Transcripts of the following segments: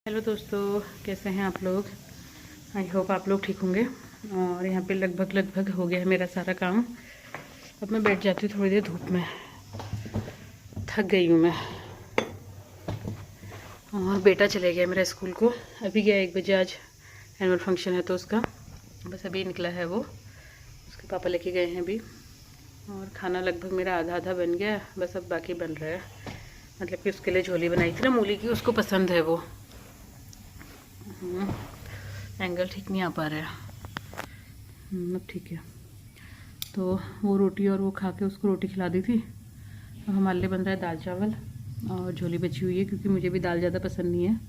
Hello दोस्तों, कैसे हैं आप लोग। आई होप आप लोग ठीक होंगे। और यहाँ पे लगभग हो गया है मेरा सारा काम। अब मैं बैठ जाती हूँ थोड़ी देर धूप में, थक गई हूँ मैं। और बेटा चले गया मेरा स्कूल को, अभी गया 1 बजे। आज एनुअल फंक्शन है तो उसका बस अभी निकला है वो, उसके पापा लेके गए हैं अभी। और खाना लगभग मेरा आधा आधा बन गया, बस अब बाकी बन रहा है। मतलब कि उसके लिए झोली बनाई थी ना मूली की, उसको पसंद है वो। एंगल ठीक नहीं आ पा रहा है। अब ठीक है। तो वो रोटी और वो खा के उसको रोटी खिला दी थी। अब हमारे लिए बन रहा है दाल चावल और झोली बची हुई है, क्योंकि मुझे भी दाल ज़्यादा पसंद नहीं है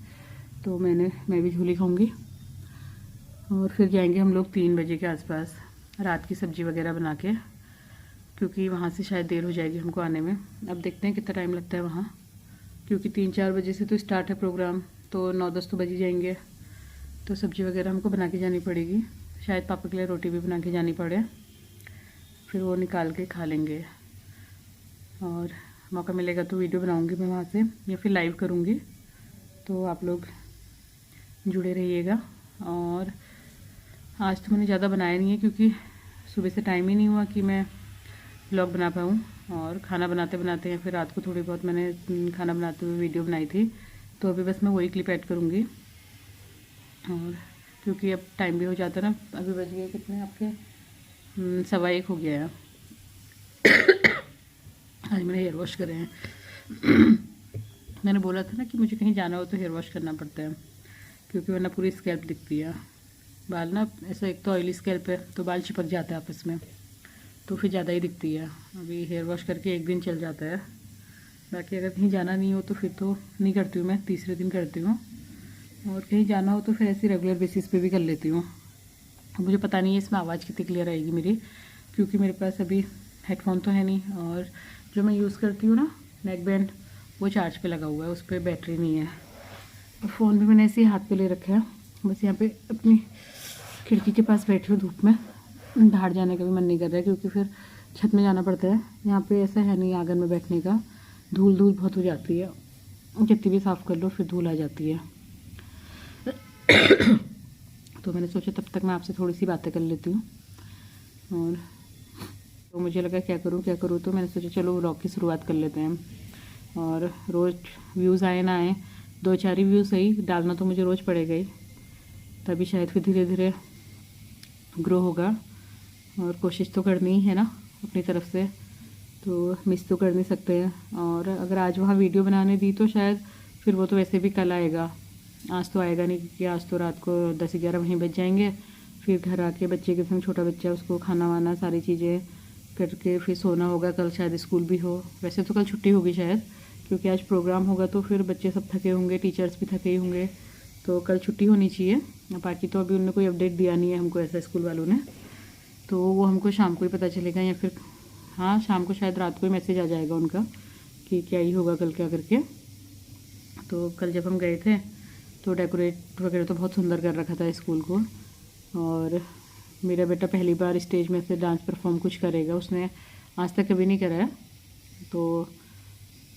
तो मैं भी झोली खाऊंगी। और फिर जाएंगे हम लोग 3 बजे के आसपास रात की सब्ज़ी वगैरह बना के, क्योंकि वहाँ से शायद देर हो जाएगी हमको आने में। अब देखते हैं कितना टाइम लगता है वहाँ, क्योंकि 3-4 बजे से तो स्टार्ट है प्रोग्राम, तो 9-10 तो बज ही जाएंगे। तो सब्ज़ी वगैरह हमको बना के जानी पड़ेगी, शायद पापा के लिए रोटी भी बना के जानी पड़े, फिर वो निकाल के खा लेंगे। और मौका मिलेगा तो वीडियो बनाऊंगी मैं वहाँ से, या फिर लाइव करूँगी, तो आप लोग जुड़े रहिएगा। और आज तो मैंने ज़्यादा बनाया नहीं है, क्योंकि सुबह से टाइम ही नहीं हुआ कि मैं व्लॉग बना पाऊँ। और खाना बनाते बनाते या फिर रात को थोड़ी बहुत मैंने खाना बनाते हुए वीडियो बनाई थी, तो अभी बस मैं वही क्लिप ऐड करूँगी। और क्योंकि अब टाइम भी हो जाता है ना, अभी बज गए कितने आपके 1:15 हो गया है। आज मैंने हेयर वॉश करे हैं। मैंने बोला था ना कि मुझे कहीं जाना हो तो हेयर वॉश करना पड़ता है, क्योंकि वरना पूरी स्कैल्प दिखती है। बाल ना ऐसा, एक तो ऑयली स्कैल्प है तो बाल चिपक जाता है आपस में, तो फिर ज़्यादा ही दिखती है। अभी हेयर वॉश करके 1 दिन चल जाता है, बाकी अगर कहीं जाना नहीं हो तो फिर तो नहीं करती हूँ मैं, तीसरे दिन करती हूँ। और कहीं जाना हो तो फिर ऐसी रेगुलर बेसिस पे भी कर लेती हूँ। मुझे पता नहीं है इसमें आवाज़ कितनी क्लियर आएगी मेरी, क्योंकि मेरे पास अभी हेडफोन तो है नहीं, और जो मैं यूज़ करती हूँ ना नेक बैंड, वो चार्ज पे लगा हुआ है, उस पर बैटरी नहीं है। फ़ोन भी मैंने ऐसे ही हाथ पे ले रखा है, बस यहाँ पे अपनी खिड़की के पास बैठी हूँ धूप में। बाहर जाने का भी मन नहीं कर रहा है, क्योंकि फिर छत में जाना पड़ता है। यहाँ पे ऐसा है नहीं आंगन में बैठने का, धूल बहुत हो जाती है, जितनी भी साफ़ कर लो फिर धूल आ जाती है। तो मैंने सोचा तब तक मैं आपसे थोड़ी सी बातें कर लेती हूँ। और तो मुझे लगा क्या करूँ, तो मैंने सोचा चलो व्लॉग की शुरुआत कर लेते हैं। और रोज़ व्यूज़ आए ना आए, 2-4 ही व्यूज़ सही, डालना तो मुझे रोज़ पड़ेगा ही, तभी शायद फिर धीरे धीरे ग्रो होगा। और कोशिश तो करनी ही है ना अपनी तरफ से, तो मिस तो कर नहीं सकते हैं। और अगर आज वहाँ वीडियो बनाने दी तो शायद फिर वो तो वैसे भी कल आएगा, आज तो आएगा नहीं, क्योंकि आज तो रात को 10-11 वहीं बज जाएंगे। फिर घर आके बच्चे के संग, छोटा बच्चा, उसको खाना वाना सारी चीज़ें करके फिर सोना होगा। कल शायद स्कूल भी हो, वैसे तो कल छुट्टी होगी शायद, क्योंकि आज प्रोग्राम होगा तो फिर बच्चे सब थके होंगे, टीचर्स भी थके ही होंगे, तो कल छुट्टी होनी चाहिए। बाकी तो अभी उन्होंने कोई अपडेट दिया नहीं है हमको ऐसा, स्कूल वालों ने, तो वो हमको शाम को ही पता चलेगा, या फिर हाँ शाम को शायद रात को ही मैसेज आ जाएगा उनका कि क्या ही होगा कल क्या करके। तो कल जब हम गए थे तो डेकोरेट वगैरह तो बहुत सुंदर कर रखा था स्कूल को। और मेरा बेटा पहली बार स्टेज में से डांस परफॉर्म कुछ करेगा, उसने आज तक कभी नहीं करा है, तो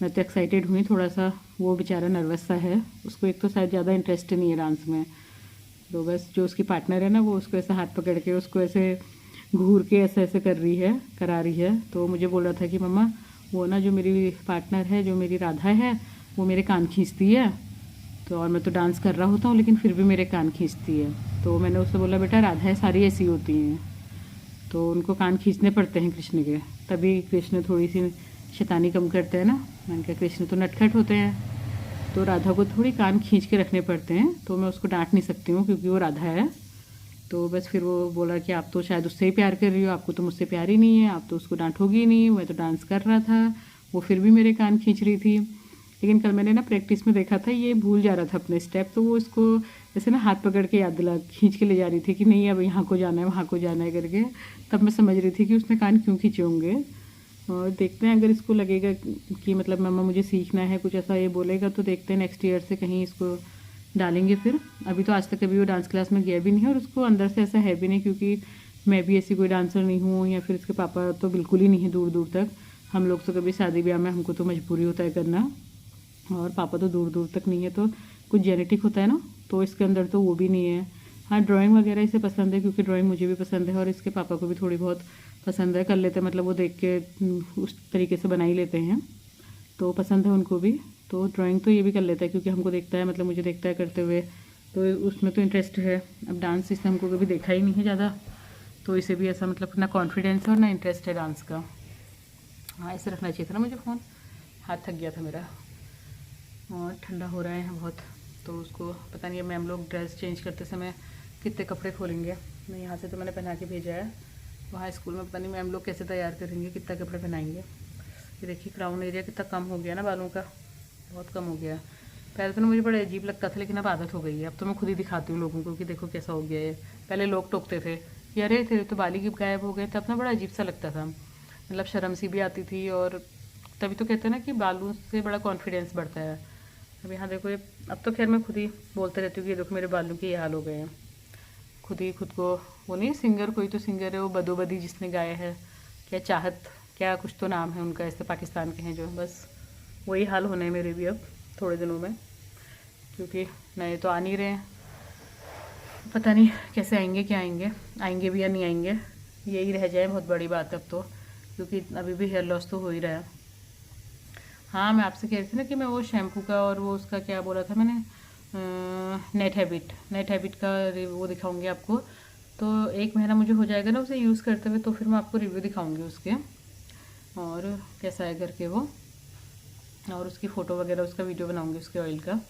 मैं तो एक्साइटेड हुई थोड़ा सा। वो बेचारा नर्वस सा है, उसको एक तो शायद ज़्यादा इंटरेस्ट नहीं है डांस में, तो बस जो उसकी पार्टनर है ना, वो उसको ऐसे हाथ पकड़ के उसको ऐसे घूर के ऐसे ऐसे करा रही है। तो मुझे बोल रहा था कि मम्मा वो ना जो मेरी पार्टनर है, जो मेरी राधा है, वो मेरे कान खींचती है, तो और मैं तो डांस कर रहा होता हूँ लेकिन फिर भी मेरे कान खींचती है। तो मैंने उससे बोला बेटा राधाएँ सारी ऐसी होती हैं, तो उनको कान खींचने पड़ते हैं कृष्ण के, तभी कृष्ण थोड़ी सी शैतानी कम करते हैं ना। मैंने कहा कृष्ण तो नटखट होते हैं, तो राधा को थोड़ी कान खींच के रखने पड़ते हैं, तो मैं उसको डांट नहीं सकती हूँ क्योंकि वो राधा है। तो बस फिर वो बोला कि आप तो शायद उससे ही प्यार कर रही हो, आपको तो मुझसे प्यार ही नहीं है, आप तो उसको डांटोगी नहीं, मैं तो डांस कर रहा था, वो फिर भी मेरे कान खींच रही थी। लेकिन कल मैंने ना प्रैक्टिस में देखा था ये भूल जा रहा था अपने स्टेप, तो वो इसको जैसे ना हाथ पकड़ के याद दिला खींच के ले जा रही थी कि नहीं अब यहाँ को जाना है, वहाँ को जाना है करके। तब मैं समझ रही थी कि उसने कान क्यों खींचे होंगे। और देखते हैं अगर इसको लगेगा कि मतलब मम्मा मुझे सीखना है कुछ ऐसा, ये बोलेगा तो देखते हैं नेक्स्ट ईयर से कहीं इसको डालेंगे फिर। अभी तो आज तक कभी वो डांस क्लास में गया भी नहीं है, और उसको अंदर से ऐसा है भी नहीं, क्योंकि मैं भी ऐसी कोई डांसर नहीं हूँ, या फिर इसके पापा तो बिल्कुल ही नहीं है दूर दूर तक। हम लोग तो कभी शादी ब्याह में हमको तो मजबूरी होता है करना, और पापा तो दूर दूर तक नहीं है, तो कुछ जेनेटिक होता है ना, तो इसके अंदर तो वो भी नहीं है। हाँ, ड्राइंग वगैरह इसे पसंद है क्योंकि ड्राइंग मुझे भी पसंद है और इसके पापा को भी थोड़ी बहुत पसंद है, कर लेते हैं, मतलब वो देख के उस तरीके से बना ही लेते हैं, तो पसंद है उनको भी। तो ड्राइंग तो ये भी कर लेता है क्योंकि हमको देखता है, मतलब मुझे देखता है करते हुए, तो उसमें तो इंटरेस्ट है। अब डांस इसने हमको कभी देखा ही नहीं है ज़्यादा, तो इसे भी ऐसा मतलब ना कॉन्फिडेंस है और ना इंटरेस्ट है डांस का। हाँ, ऐसे रखना चाहिए था ना मुझे फ़ोन, हाथ थक गया था मेरा। और ठंडा हो रहा है बहुत, तो उसको पता नहीं है मैम लोग ड्रेस चेंज करते समय कितने कपड़े खोलेंगे। मैं यहाँ से तो मैंने पहना के भेजा है, वहाँ स्कूल में पता नहीं मैम लोग कैसे तैयार करेंगे, कितना कपड़े पहनाएंगे। ये देखिए क्राउन एरिया कितना कम हो गया ना बालों का, बहुत कम हो गया। पहले तो ना मुझे बड़ा अजीब लगता था, लेकिन अब आदत हो गई है। अब तो मैं खुद ही दिखाती हूँ लोगों को कि देखो कैसा हो गया है। पहले लोग टोकते थे कि अरे थे तो बाली की गायब हो गए, तब ना बड़ा अजीब सा लगता था, मतलब शर्म सी भी आती थी। और तभी तो कहते हैं ना कि बालों से बड़ा कॉन्फिडेंस बढ़ता है। अब यहाँ देखो, ये अब तो खैर मैं खुद ही बोलते रहती हूँ कि ये देखो मेरे बालों के ये हाल हो गए हैं। खुद ही खुद को, वो नहीं सिंगर, कोई तो सिंगर है वो बदोबदी जिसने गाया है, क्या चाहत, क्या कुछ तो नाम है उनका, ऐसे पाकिस्तान के हैं जो, बस वही हाल होने हैं मेरे भी अब थोड़े दिनों में, क्योंकि नए तो आ नहीं रहे हैं। पता नहीं कैसे आएंगे, क्या आएंगे, आएंगे भी या नहीं आएंगे, यही रह जाए बहुत बड़ी बात है अब तो, क्योंकि अभी भी हेयर लॉस तो हो ही रहा है। हाँ, मैं आपसे कह रही थी ना कि मैं वो शैम्पू का और वो उसका क्या बोला था मैंने, नेट हैबिट का वो दिखाऊंगी आपको। तो 1 महीना मुझे हो जाएगा ना उसे यूज़ करते हुए, तो फिर मैं आपको रिव्यू दिखाऊंगी उसके, और कैसा है करके वो, और उसकी फ़ोटो वगैरह, उसका वीडियो बनाऊंगी उसके ऑयल का।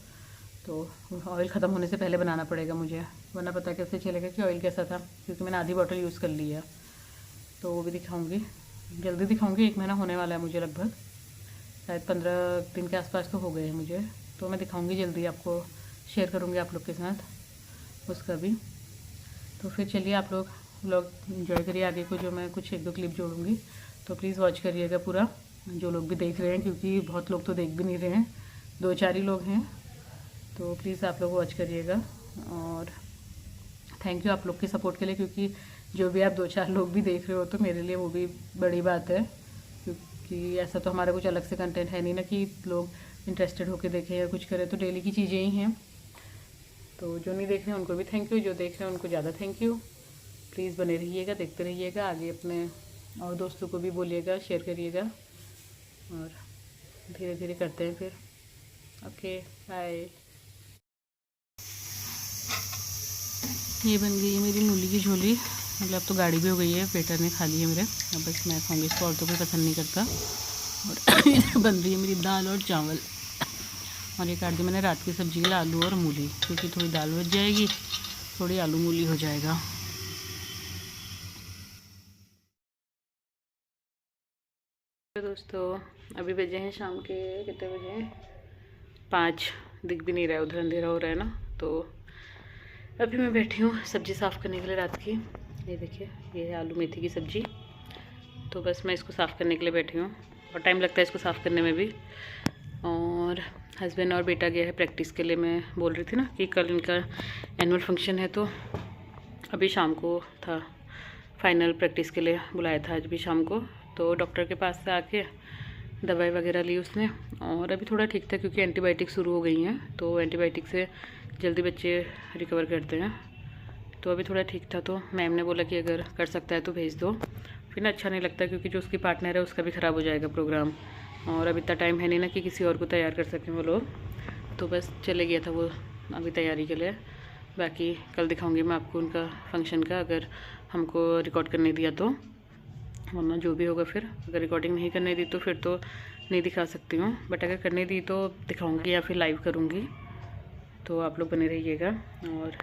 तो ऑयल ख़त्म होने से पहले बनाना पड़ेगा मुझे, वरना पता कैसे चलेगा कि ऑयल कैसा था, क्योंकि मैंने आधी बॉटल यूज़ कर ली है। तो वो भी दिखाऊंगी, जल्दी दिखाऊंगी, 1 महीना होने वाला है मुझे लगभग, शायद 15 दिन के आसपास तो हो गए हैं मुझे। तो मैं दिखाऊंगी जल्दी, आपको शेयर करूंगी आप लोग के साथ उसका भी। तो फिर चलिए आप लोग व्लॉग एंजॉय करिए आगे को, जो मैं कुछ 1-2 क्लिप जोड़ूंगी, तो प्लीज़ वॉच करिएगा पूरा, जो लोग भी देख रहे हैं, क्योंकि बहुत लोग तो देख भी नहीं रहे हैं, 2-4 ही लोग हैं। तो प्लीज़ आप लोग वॉच करिएगा, और थैंक यू आप लोग के सपोर्ट के लिए, क्योंकि जो भी आप 2-4 लोग भी देख रहे हो तो मेरे लिए वो भी बड़ी बात है, क्योंकि ऐसा तो हमारा कुछ अलग से कंटेंट है नहीं ना कि लोग इंटरेस्टेड होकर देखें या कुछ करें, तो डेली की चीज़ें ही हैं। तो जो नहीं देख रहे हैं उनको भी थैंक यू, जो देख रहे हैं उनको ज़्यादा थैंक यू। प्लीज़ बने रहिएगा, देखते रहिएगा आगे, अपने और दोस्तों को भी बोलिएगा, शेयर करिएगा, और धीरे धीरे करते हैं फिर। Okay, bye. ये बन गई है मेरी मूली की झोली, मतलब अब तो गाढ़ी भी हो गई है, वेटर ने खा ली है मेरे, अब बस मैं खाऊंगी इसको, और तो कोई पसंद नहीं करता। और बन रही है मेरी दाल और चावल, और ये काट दी मैंने रात की सब्जी के लिए आलू और मूली, क्योंकि थोड़ी दाल बच जाएगी, थोड़ी आलू मूली हो जाएगा। तो दोस्तों अभी बजे हैं शाम के, कितने बजे हैं, 5, दिख भी नहीं रहा है, उधर अंधेरा हो रहा है ना। तो अभी मैं बैठी हूँ सब्ज़ी साफ़ करने के लिए रात की। ये देखिए, ये है आलू मेथी की सब्ज़ी, तो बस मैं इसको साफ़ करने के लिए बैठी हूँ, और टाइम लगता है इसको साफ़ करने में भी। और हस्बैंड और बेटा गया है प्रैक्टिस के लिए, मैं बोल रही थी ना कि कल इनका एनुअल फंक्शन है, तो अभी शाम को था, फाइनल प्रैक्टिस के लिए बुलाया था आज भी शाम को। तो डॉक्टर के पास से आके दवाई वगैरह ली उसने, और अभी थोड़ा ठीक था, क्योंकि एंटीबायोटिक शुरू हो गई हैं, तो एंटीबायोटिक से जल्दी बच्चे रिकवर करते हैं। तो अभी थोड़ा ठीक था, तो मैम ने बोला कि अगर कर सकता है तो भेज दो, फिर ना अच्छा नहीं लगता, क्योंकि जो उसकी पार्टनर है उसका भी ख़राब हो जाएगा प्रोग्राम, और अभी इतना टाइम है नहीं ना कि किसी और को तैयार कर सकें वो लोग। तो बस चले गया था वो अभी तैयारी के लिए। बाकी कल दिखाऊंगी मैं आपको उनका फंक्शन का, अगर हमको रिकॉर्ड करने दिया तो, वरना जो भी होगा फिर, अगर रिकॉर्डिंग नहीं करने दी तो फिर तो नहीं दिखा सकती हूँ, बट अगर करने दी तो दिखाऊंगी या फिर लाइव करूँगी। तो आप लोग बने रहिएगा। और